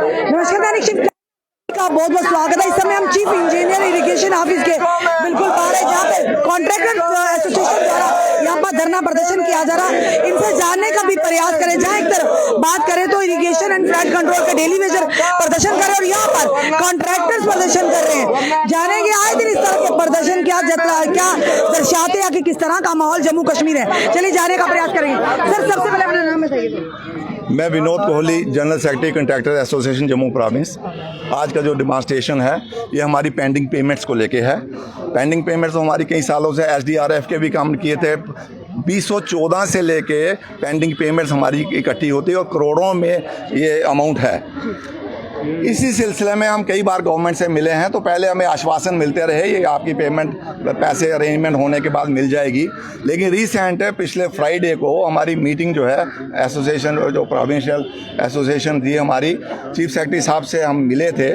नमस्कार दैनिक शिफ्ट का बहुत बहुत स्वागत है। इस समय हम चीफ इंजीनियर इरिगेशन ऑफिस के बिल्कुल बाहर है, जहाँ पे कॉन्ट्रैक्टर एसोसिएशन द्वारा यहाँ पर धरना प्रदर्शन किया जा रहा है। इनसे जानने का भी प्रयास करें। जहाँ एक तरफ बात करें तो इरिगेशन एंड फ्लड कंट्रोल का डेली मेजर प्रदर्शन कर रहे हैं और यहाँ पर कॉन्ट्रैक्टर्स प्रदर्शन कर रहे हैं। जानेंगे आए दिन इस तरह के प्रदर्शन क्या दर्शाते हैं कि किस तरह का माहौल जम्मू कश्मीर है। चलिए जाने का प्रयास करेंगे। सर सबसे पहले अपना नाम बताइए। मैं Vinod Kohli, general secretary contractor association Jammu province. आज का जो डेमॉन्स्ट्रेशन है ये हमारी पेंडिंग पेमेंट्स को लेके है। पेंडिंग पेमेंट्स तो हमारी कई सालों से एसडीआरएफ के भी काम किए थे। 2014 से लेके पेंडिंग पेमेंट्स हमारी इकट्ठी होती है और करोड़ों में ये अमाउंट है। इसी सिलसिले में हम कई बार गवर्नमेंट से मिले हैं, तो पहले हमें आश्वासन मिलते रहे ये आपकी पेमेंट पैसे अरेंजमेंट होने के बाद मिल जाएगी। लेकिन रिसेंट पिछले फ्राइडे को हमारी मीटिंग जो है एसोसिएशन जो प्रोविंशियल एसोसिएशन थी हमारी, चीफ सेक्रेटरी साहब से हम मिले थे।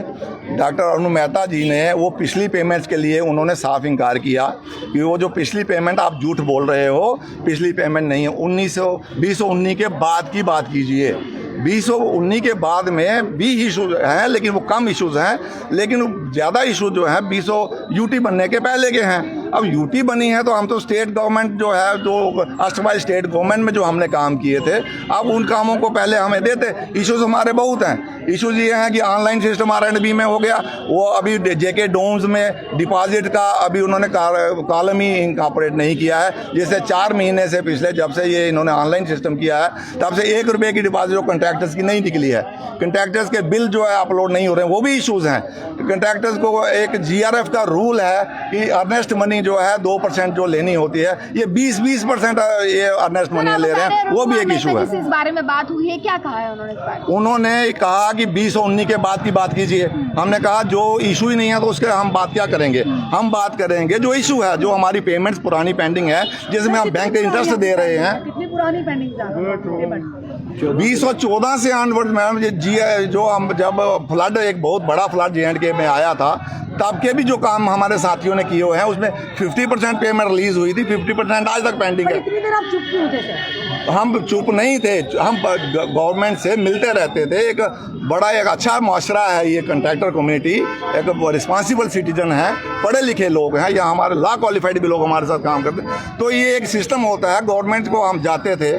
डॉक्टर अरुण मेहता जी ने वो पिछली पेमेंट्स के लिए उन्होंने साफ इनकार किया कि वो जो पिछली पेमेंट आप झूठ बोल रहे हो, पिछली पेमेंट नहीं है। 2019 के बाद की बात कीजिए। 2019 के बाद में भी इशूज़ हैं, लेकिन वो कम इशूज़ हैं। लेकिन ज़्यादा इशू जो हैं 20 यूटी बनने के पहले के हैं। अब यूटी बनी है तो हम तो स्टेट गवर्नमेंट जो है, जो अष्टवाइज स्टेट गवर्नमेंट में जो हमने काम किए थे, अब उन कामों को पहले हमें देते। इशूज़ हमारे बहुत हैं। इशूज़ ये हैं कि ऑनलाइन सिस्टम R&B में हो गया, वो अभी जेके डोम्स में डिपॉजिट का अभी उन्होंने कॉलम ही इनकॉर्पोरेट नहीं किया है। जैसे 4 महीने से पिछले जब से ये इन्होंने ऑनलाइन सिस्टम किया है तब से 1 रुपये की डिपॉजिट जो कंट्रैक्टर्स की नहीं निकली है। कंट्रैक्टर्स के बिल जो है अपलोड नहीं हो रहे हैं, वो भी इशूज़ हैं। कंट्रैक्टर्स को एक GRF का रूल है कि अर्नेस्ट मनी जो है 2% जो लेनी होती है, ये 20% ये अर्नेस्ट मनी ले रहे हैं, वो भी एक इशू है। इस बारे में बात हुई है, क्या कहा है उन्होंने? उन्होंने कहा कि 2019 के बाद की बात कीजिए। हमने कहा जो इशू ही नहीं है तो उसके हम बात क्या करेंगे। हम बात करेंगे जो इशू है, जो हमारी पेमेंट्स पुरानी पेंडिंग है, जिसमें हम बैंक के इंटरेस्ट दे रहे हैं। कितनी पुरानी पेंडिंग 2014 से ऑनवर्ड मैम, जो हम जब फ्लड, एक बहुत बड़ा फ्लड J&K में आया था, तब के भी जो काम हमारे साथियों ने किए हुए हैं उसमें 50% पेमेंट रिलीज हुई थी, 50% आज तक पेंडिंग है। इतनी देर आप चुप क्यों थे सर? हम चुप नहीं थे, हम गवर्नमेंट से मिलते रहते थे। एक बड़ा एक अच्छा माशरा है ये कंट्रैक्टर कम्युनिटी, एक रिस्पॉन्सिबल सिटीजन है, पढ़े लिखे लोग हैं, या हमारे लॉ क्वालिफाइड भी लोग हमारे साथ काम करते हैं। तो ये एक सिस्टम होता है। गवर्नमेंट को हम जाते थे,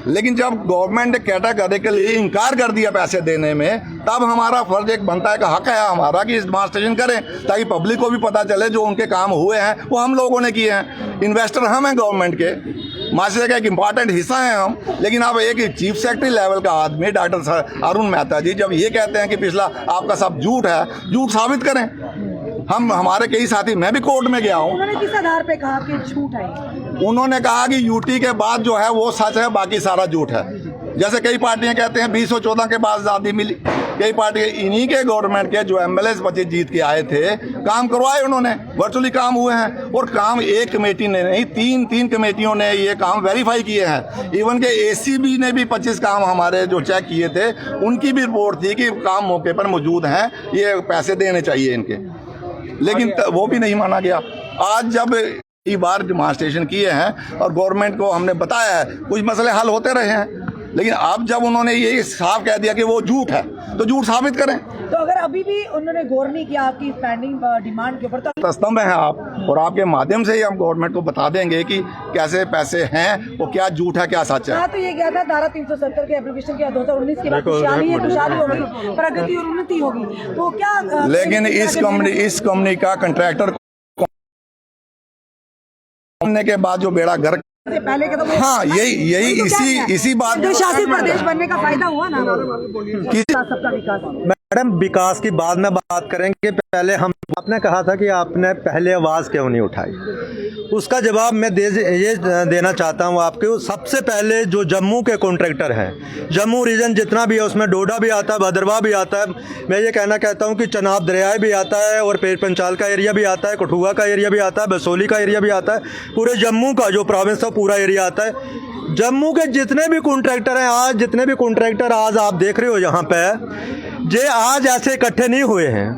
लेकिन जब गवर्नमेंट ने कैटेगरिकली इनकार कर दिया पैसे देने में, तब हमारा फर्ज एक बनता है कि हक है हमारा कि इस डेमॉन्स्ट्रेशन करें, ताकि पब्लिक को भी पता चले जो उनके काम हुए हैं वो हम लोगों ने किए हैं। इन्वेस्टर हम हैं गवर्नमेंट के, माशरे का एक इम्पॉर्टेंट हिस्सा है हम। लेकिन अब एक चीफ सेक्रेटरी लेवल का आदमी डॉक्टर अरुण मेहता जी जब ये कहते हैं कि पिछला आपका सब झूठ है, झूठ साबित करें। हमारे कई साथी, मैं भी कोर्ट में गया हूँ। उन्होंने किस आधार पे कहा कि झूठ है? उन्होंने कहा कि यूटी के बाद जो है वो सच है, बाकी सारा झूठ है। जैसे कई पार्टियां कहते हैं 2014 के बाद आज़ादी मिली, कई पार्टी इन्हीं के गवर्नमेंट के जो MLAs 25 जीत के आए थे, काम करवाए उन्होंने, वर्चुअली काम हुए हैं। और काम एक कमेटी ने नहीं, तीन कमेटियों ने ये काम वेरीफाई किए हैं। इवन के ACB ने भी 25 काम हमारे जो चेक किए थे, उनकी भी रिपोर्ट थी कि काम मौके पर मौजूद हैं, ये पैसे देने चाहिए इनके। लेकिन वो भी नहीं माना गया। आज जब कई बार डेमॉन्स्ट्रेशन किए हैं और गवर्नमेंट को हमने बताया है, कुछ मसले हल होते रहे हैं, लेकिन अब जब उन्होंने ये साफ कह दिया कि वो झूठ है, तो झूठ साबित करें। तो अगर अभी भी उन्होंने गौर नहीं किया आपकी पेंडिंग डिमांड के ऊपर, तो स्तंभ हैं आप, और आपके माध्यम से ही हम गवर्नमेंट को बता देंगे कि कैसे पैसे हैं, वो क्या झूठ है क्या सच है। तो ये क्या था, धारा 370 के एप्लीकेशन किया 2019 के बाद खुशहाली होगी, प्रगति और उन्नति होगी, तो क्या? लेकिन इस कंपनी का कंट्रैक्टर के बाद जो बेड़ा गर्क से पहले के, तो हाँ, यही इसी बात जो शासित प्रदेश बनने का फायदा हुआ ना, सबका विकास। मैडम, विकास की बाद में बात करेंगे, पहले आपने कहा था कि आपने पहले आवाज़ क्यों नहीं उठाई, उसका जवाब मैं ये देना चाहता हूँ आपको। सबसे पहले जो जम्मू के कॉन्ट्रैक्टर हैं, जम्मू रीजन जितना भी है उसमें डोडा भी आता है, भद्रवाह भी आता है, मैं ये कहता हूँ कि चनाब दरिया भी आता है, और पेड़ पंचाल का एरिया भी आता है, कठुआ का एरिया भी आता है, बसोली का एरिया भी आता है, पूरे जम्मू का जो प्रोविंस है पूरा एरिया आता है। जम्मू के जितने भी कॉन्ट्रैक्टर हैं आज आप देख रहे हो यहाँ पे, जे आज ऐसे इकट्ठे नहीं हुए हैं,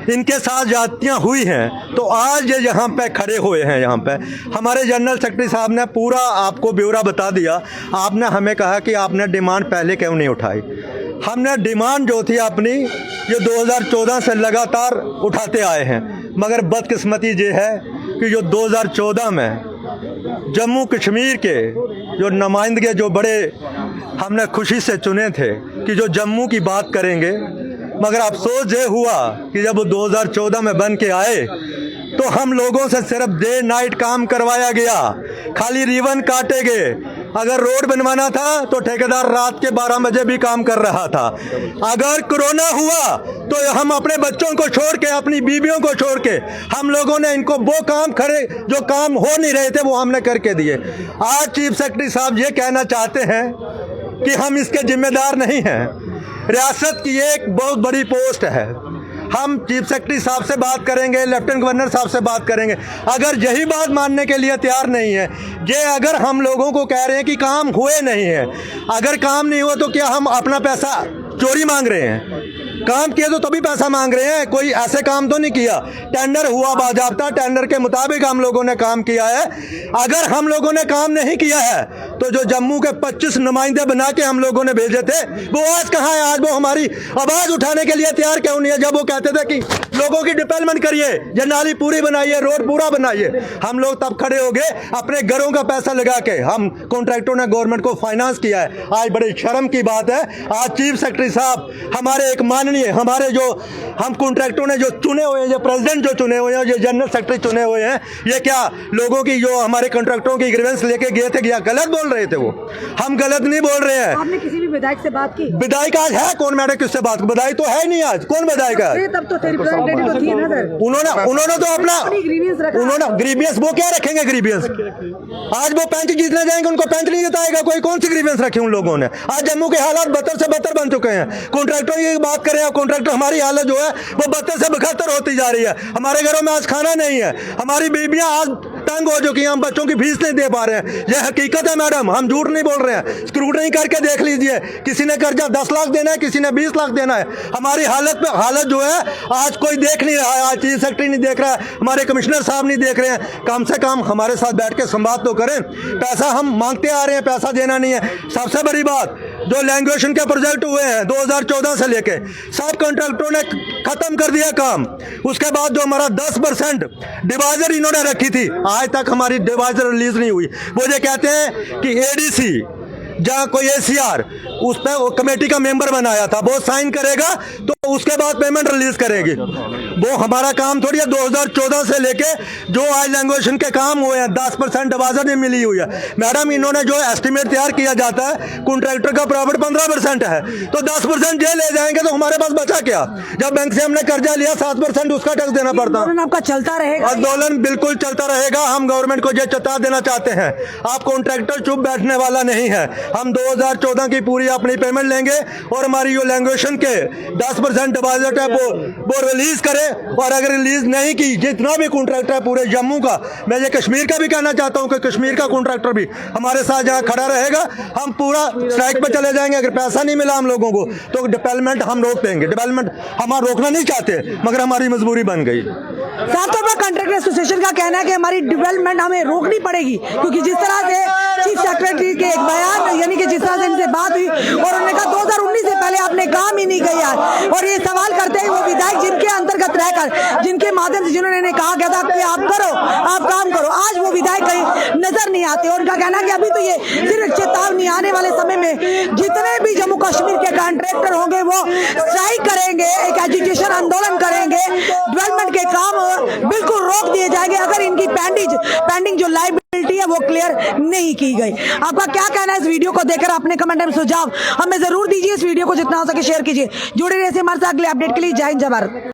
इनके साथ जातियाँ हुई हैं, तो आज ये यहाँ पे खड़े हुए हैं। यहाँ पे हमारे जनरल सेक्रेटरी साहब ने पूरा आपको ब्यौरा बता दिया। आपने हमें कहा कि आपने डिमांड पहले क्यों नहीं उठाई। हमने डिमांड जो थी अपनी ये 2014 से लगातार उठाते आए हैं, मगर बदकिस्मती ये है कि जो 2014 में जम्मू कश्मीर के जो नुमाइंदगे जो बड़े हमने खुशी से चुने थे कि जो जम्मू की बात करेंगे, मगर अफसोस ये हुआ कि जब वो 2014 में बन के आए तो हम लोगों से सिर्फ डे नाइट काम करवाया गया, खाली रिबन काटे गए। अगर रोड बनवाना था तो ठेकेदार रात के 12 बजे भी काम कर रहा था। अगर कोरोना हुआ तो हम अपने बच्चों को छोड़ के, अपनी बीवियों को छोड़ के, हम लोगों ने इनको वो काम खड़े जो काम हो नहीं रहे थे वो हमने करके दिए। आज चीफ सेक्रेटरी साहब ये कहना चाहते हैं कि हम इसके जिम्मेदार नहीं हैं। रियासत की एक बहुत बड़ी पोस्ट है, हम चीफ सेक्रेटरी साहब से बात करेंगे, लेफ्टिनेंट गवर्नर साहब से बात करेंगे। अगर यही बात मानने के लिए तैयार नहीं है, ये अगर हम लोगों को कह रहे हैं कि काम हुए नहीं है, अगर काम नहीं हुआ तो क्या हम अपना पैसा चोरी मांग रहे हैं? काम किए तो तभी पैसा मांग रहे हैं, कोई ऐसे काम तो नहीं किया। टेंडर हुआ बाजाबता, टेंडर के मुताबिक हम लोगों ने काम किया है। अगर हम लोगों ने काम नहीं किया है तो जो जम्मू के 25 नुमाइंदे बना के हम लोगों ने भेजे थे वो आज कहाँ है? आज वो हमारी आवाज़ उठाने के लिए तैयार क्यों नहीं है? जब वो कहते थे कि लोगों की डेवलपमेंट करिए, ये नाली पूरी बनाइए, रोड पूरा बनाइए, हम लोग तब खड़े हो गए अपने घरों का पैसा लगा के। हम कॉन्ट्रैक्टरों ने गवर्नमेंट को फाइनेंस किया है। आज बड़ी शर्म की बात है, आज चीफ सेक्रेटरी साहब हमारे एक माननीय, हमारे जो हम कॉन्ट्रैक्टरों ने जो चुने हुए हैं, जो प्रेसिडेंट जो चुने हुए हैं, जो जनरल सेक्रेटरी चुने हुए हैं, ये क्या लोगों की जो हमारे कॉन्ट्रैक्टरों की ग्रीवेंस लेके गए थे, क्या गलत बोल रहे थे? वो हम गलत नहीं बोल रहे हैं। आपने किसी भी विधायक से बात की? विधायक आज है कौन? मैडम किससे बात? विधायक तो है नहीं आज, कौन विधायक है? तब तो रिप्रेजेंटेटिव तो थी ना सर। उन्होंने तो अपना ग्रीवियंस रखा। उन्होंने ग्रीवियंस वो क्या रखेंगे? ग्रीवियंस आज वो पेंच जीतने जाएंगे, उनको पेंच नहीं जिताएगा कोई। कौन सी ग्रीवियंस रखी उन लोगों ने? आज जम्मू के हालात बदतर से बदतर बन चुके हैं। कॉन्ट्रैक्टरों की बात करें, कॉन्ट्रैक्टर हमारी हालत जो है वो बदतर से बदतर होती जा रही है। हमारे घरों में आज खाना नहीं है, हमारी बीबियां आज तंग हो चुकी हैं, हम बच्चों की फीस नहीं दे पा रहे हैं। यह हकीकत है मैडम, हम झूठ नहीं बोल रहे हैं। स्क्रूटनी करके देख लीजिए, किसी ने कर्जा 10 लाख देना है, किसी ने 20 लाख देना है। हमारी हालत जो है आज कोई देख नहीं रहा है। आज चीफ सेक्रेटरी नहीं देख रहा है, हमारे कमिश्नर साहब नहीं देख रहे हैं। कम से कम हमारे साथ बैठ के संवाद तो करें। पैसा हम मांगते आ रहे हैं, पैसा देना नहीं है। सबसे बड़ी बात, जो लैंग्वेशन के प्रोजेक्ट हुए हैं 2014 से लेके, सब कॉन्ट्रैक्टरों ने खत्म कर दिया काम। उसके बाद जो हमारा 10% डिवाइजर इन्होंने रखी थी, आज तक हमारी डिवाइजर रिलीज नहीं हुई। वो ये कहते हैं कि एडीसी जहाँ कोई एसीआर उस पर कमेटी का मेंबर बनाया था, वो साइन करेगा तो उसके बाद पेमेंट रिलीज करेगी। वो हमारा काम थोड़ी है। 2014 से लेके जो आज लैंग्वेशन के काम हुए हैं 10% डिवाइजर नहीं मिली हुई है। मैडम इन्होंने जो एस्टिमेट तैयार किया जाता है, कॉन्ट्रैक्टर का प्रॉफिट 15% है, तो 10% जे ले जाएंगे तो हमारे पास बचा क्या? जब बैंक से हमने कर्जा लिया 7% उसका टैक्स देना पड़ता। आपका चलता रहेगा? आंदोलन बिल्कुल चलता रहेगा। हम गवर्नमेंट को ये चेता देना चाहते हैं, आप कॉन्ट्रैक्टर चुप बैठने वाला नहीं है। हम 2014 की पूरी अपनी पेमेंट लेंगे और हमारी जो लैंग्वेशन के 10% डिपॉजिट है वो रिलीज करें। और अगर रिलीज नहीं की, जितना भी कॉन्ट्रैक्टर है पूरे जम्मू का, मैं ये कश्मीर का भी कहना चाहता हूँ कि कश्मीर का कॉन्ट्रैक्टर भी हमारे साथ जहाँ खड़ा रहेगा, हम पूरा स्ट्राइक पे चले जाएंगे। अगर पैसा नहीं मिला हम लोगों को तो डेवलपमेंट हम रोक देंगे। डेवलपमेंट हम रोकना नहीं चाहते, मगर हमारी मजबूरी बन गई। साफ तौर पर कॉन्ट्रैक्टर एसोसिएशन का कहना है कि हमारी डेवलपमेंट हमें रोकनी पड़ेगी, क्योंकि जिस तरह से चीफ सेक्रेटरी के एक बयान, यानी कि जिस तरह से इनसे बात हुई और उन्होंने कहा 2019 से पहले आपने काम ही नहीं किया। और ये सवाल करते हैं वो विधायक जिनके अंतर्गत रहकर, जिनके माध्यम से जिन्होंने कहा गया था कि आप करो, आप काम करो, आज वो विधायक कहीं नजर नहीं आते। और उनका कहना है कि अभी तो ये सिर्फ चेतावनी, आने वाले समय में जितने भी जम्मू कश्मीर के कॉन्ट्रैक्टर होंगे वो स्ट्राइक करेंगे, एक एजुकेशन आंदोलन करेंगे, डेवलपमेंट के काम बिल्कुल रोक दिए जाएंगे अगर इनकी पेंडिंग जो लाइबिलिटी है वो क्लियर नहीं की गई। आपका क्या कहना है इस वीडियो को देखकर? अपने कमेंट में सुझाव हमें जरूर दीजिए। इस वीडियो को जितना हो सके शेयर कीजिए। जुड़े रहिए हमारे साथ अगले अपडेट के लिए। जय हिंद, जय भारत।